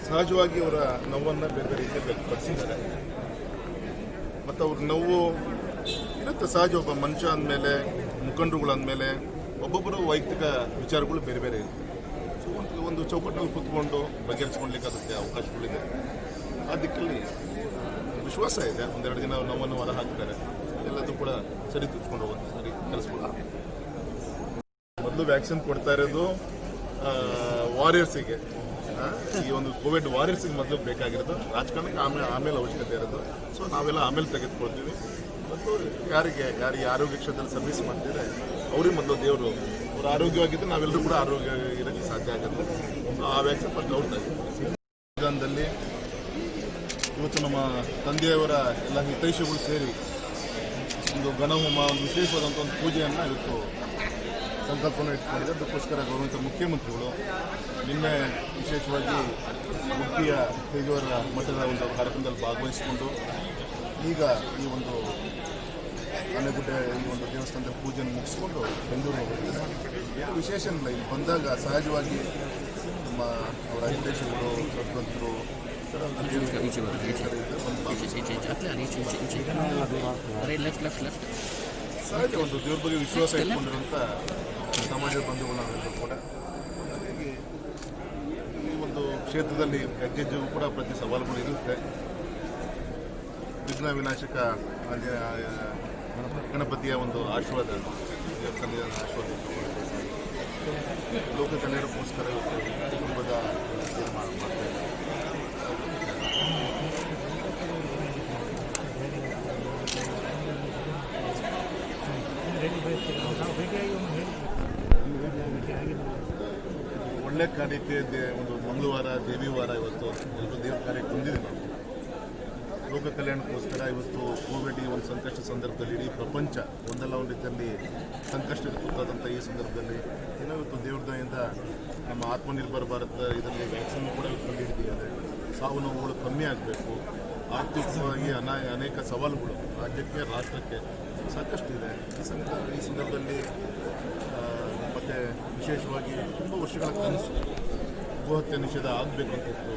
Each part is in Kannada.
ಸಹಜವಾಗಿ ಅವರ ನೋವನ್ನು ಬೇರೆ ಬೇರೆ ರೀತಿಯಲ್ಲಿ ವ್ಯಕ್ತಪಡಿಸಿದ್ದಾರೆ. ಮತ್ತು ಅವ್ರ ನೋವು ಇರುತ್ತೆ ಸಹಜ. ಒಬ್ಬ ಮನುಷ್ಯ ಅಂದಮೇಲೆ, ಮುಖಂಡರುಗಳು ಅಂದಮೇಲೆ ಒಬ್ಬೊಬ್ಬರು ವೈಯಕ್ತಿಕ ವಿಚಾರಗಳು ಬೇರೆ ಬೇರೆ ಇದೆ. ಸೊ ಒಂದು ಚೌಕಟ್ಟಿನಲ್ಲಿ ಕೂತ್ಕೊಂಡು ಬಗೆಹರಿಸ್ಕೊಳ್ಲಿಕ್ಕೆ ಅದಕ್ಕೆ ಅವಕಾಶಗಳಿದೆ. ಆ ದಿಕ್ಕಲ್ಲಿ ವಿಶ್ವಾಸ ಇದೆ. ಒಂದೆರಡು ದಿನ ನೋವನ್ನು ಹೊರ ಹಾಕ್ತಾರೆ, ಎಲ್ಲದೂ ಕೂಡ ಸರಿ ತುಚ್ಕೊಂಡು ಹೋಗುತ್ತೆ, ಸರಿ ಕೆಲಸಗಳು. ಮೊದಲು ವ್ಯಾಕ್ಸಿನ್ ಕೊಡ್ತಾ ಇರೋದು ವಾರಿಯರ್ಸಿಗೆ, ಈ ಒಂದು ಕೋವಿಡ್ ವಾರಿಯರ್ಸಿಗೆ ಮೊದಲು ಬೇಕಾಗಿರೋದು. ರಾಜಕಾರಣಕ್ಕೆ ಆಮೇಲೆ ಅವಶ್ಯಕತೆ ಇರೋದು. ಸೊ ನಾವೆಲ್ಲ ಆಮೇಲೆ ತೆಗೆದುಕೊಳ್ತೀವಿ. ಮತ್ತು ಯಾರಿಗೆ ಆರೋಗ್ಯ ಕ್ಷೇತ್ರದಲ್ಲಿ ಸರ್ವಿಸ್ ಮಾಡ್ತಿದ್ರೆ ಅವ್ರಿಗೆ ಮೊದಲು ದೇವರು ಅವ್ರು ಆರೋಗ್ಯವಾಗಿದ್ದರೆ ನಾವೆಲ್ಲರೂ ಕೂಡ ಆರೋಗ್ಯ ಇರೋಕ್ಕೆ ಸಾಧ್ಯ ಆಗುತ್ತೆ. ಆ ವ್ಯಾಕ್ಸಿನ್ ಫಸ್ಟ್ ನೋಡ್ತಾ ಇದ್ದೀವಿ. ಸಂವಿಧಾನದಲ್ಲಿ ಇವತ್ತು ನಮ್ಮ ತಂದೆಯವರ ಎಲ್ಲ ಹಿತೈಷಿಗಳು ಸೇರಿ ಒಂದು ಗಣಹೋಮ, ಒಂದು ವಿಶೇಷವಾದಂಥ ಒಂದು ಪೂಜೆಯನ್ನು ಇವತ್ತು ಸಂಕಲ್ಪನ ಇಟ್ಕೊಂಡಿದೆ. ಅದಕ್ಕೋಸ್ಕರ ಗೌರವಿತ ಮುಖ್ಯಮಂತ್ರಿಗಳು ನಿನ್ನೆ ವಿಶೇಷವಾಗಿ ಉಡುಪಿಯ ತೇಜವರ ಮಠದ ಒಂದು ಕಾರ್ಯಕ್ರಮದಲ್ಲಿ ಭಾಗವಹಿಸಿಕೊಂಡು ಈಗ ಈ ಒಂದು ಆನೆಗುಡ್ಡೆ ಈ ಒಂದು ದೇವಸ್ಥಾನದ ಪೂಜೆಯನ್ನು ಮುಗಿಸ್ಕೊಂಡು ಬೆಂಗಳೂರು ಹೋಗ್ತಿದ್ದಾರೆ. ಏನು ವಿಶೇಷ ಇಲ್ಲ, ಇಲ್ಲಿ ಬಂದಾಗ ಸಹಜವಾಗಿ ನಮ್ಮ ಅವರ ಹಿತೈಷಿಗಳು, ಸದ್ವಂತರು ಸಹಜ ಒಂದು ದೇವ್ರ ಬಗ್ಗೆ ವಿಶ್ವಾಸ ಇಟ್ಕೊಂಡಿರುವಂಥ ಸಮಾಜದ ಬಂಧುಗಳು ಕೂಡ. ಹಾಗಾಗಿ ಈ ಒಂದು ಕ್ಷೇತ್ರದಲ್ಲಿ ಹೆಜ್ಜೆಜ್ಜೆಗೂ ಕೂಡ ಪ್ರತಿ ಸವಾಲುಗಳು ಇರುತ್ತೆ. ವಿಘ್ನ ವಿನಾಶಕ ಗಣಪತಿಯ ಒಂದು ಆಶೀರ್ವಾದ, ಸನ್ನಿಧಾನ ಆಶೀರ್ವಾದ, ಲೋಕ ಕಲ್ಯಾಣಕ್ಕೋಸ್ಕರ ಕುಟುಂಬದ ಮಾಡ್ತಾ ಇದ್ದಾರೆ. ಒಳ್ಳೆ ಕಾರ್ಯಕ್ಕೆ ಒಂದು ಮಂಗಳವಾರ ದೇವಿವಾರ ಇವತ್ತು ಎಲ್ಲರೂ ದೇವ್ರ ಕಾರ್ಯಕ್ಕೆ ಬಂದಿದೆ. ನಾವು ಲೋಕ ಕಲ್ಯಾಣಕ್ಕೋಸ್ಕರ ಇವತ್ತು ಕೋವಿಡ್ ಈ ಒಂದು ಸಂಕಷ್ಟ ಸಂದರ್ಭದಲ್ಲಿ ಇಡೀ ಪ್ರಪಂಚ ಒಂದಲ್ಲ ಒಂದು ರೀತಿಯಲ್ಲಿ ಸಂಕಷ್ಟಕ್ಕೆ ತುತ್ತಾದಂಥ ಈ ಸಂದರ್ಭದಲ್ಲಿ ಏನೋ ಇವತ್ತು ದೇವ್ರ ದಯೆಯಿಂದ ನಮ್ಮ ಆತ್ಮನಿರ್ಭರ ಭಾರತ ಇದರಲ್ಲಿ ವ್ಯಾಕ್ಸಿನ್ ಕೂಡ ಕಂಡುಹಿಡಿದಿದೆ. ಸಾವು ನೋವುಗಳು ಕಮ್ಮಿ ಆಗಬೇಕು. ಆರ್ಥಿಕವಾಗಿ ಅನೇಕ ಸವಾಲುಗಳು ರಾಜ್ಯಕ್ಕೆ, ರಾಷ್ಟ್ರಕ್ಕೆ ಸಾಕಷ್ಟು ಇದೆ. ಈ ಸಂದರ್ಭದಲ್ಲಿ ಮತ್ತು ವಿಶೇಷವಾಗಿ ತುಂಬ ವರ್ಷಗಳ ಕನಸು ಗೋಹತ್ಯೆ ನಿಷೇಧ ಆಗಬೇಕಂತಿತ್ತು.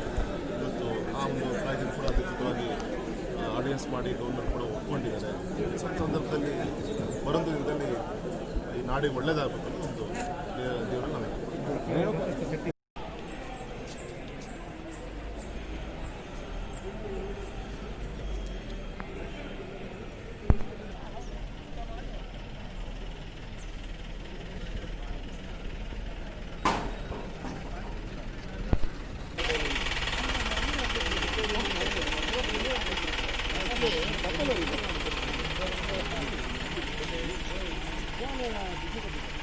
ಇವತ್ತು ಆ ಒಂದು ಕಾಯ್ದೆ ಕೂಡ ಅಧಿಕೃತವಾಗಿ ಆಡಿಯನ್ಸ್ ಮಾಡಿ ಗೌರ್ಮೆಂಟ್ ಕೂಡ ಒಪ್ಕೊಂಡಿದ್ದಾರೆ. ಸಂದರ್ಭದಲ್ಲಿ ಬರೊಂದು ದಿನದಲ್ಲಿ ಈ ನಾಡಿಗೆ ಒಳ್ಳೆಯದಾಗಬೇಕು ಒಂದು ದೇವರಲ್ಲಿ ನಮಗೆ. Gracias.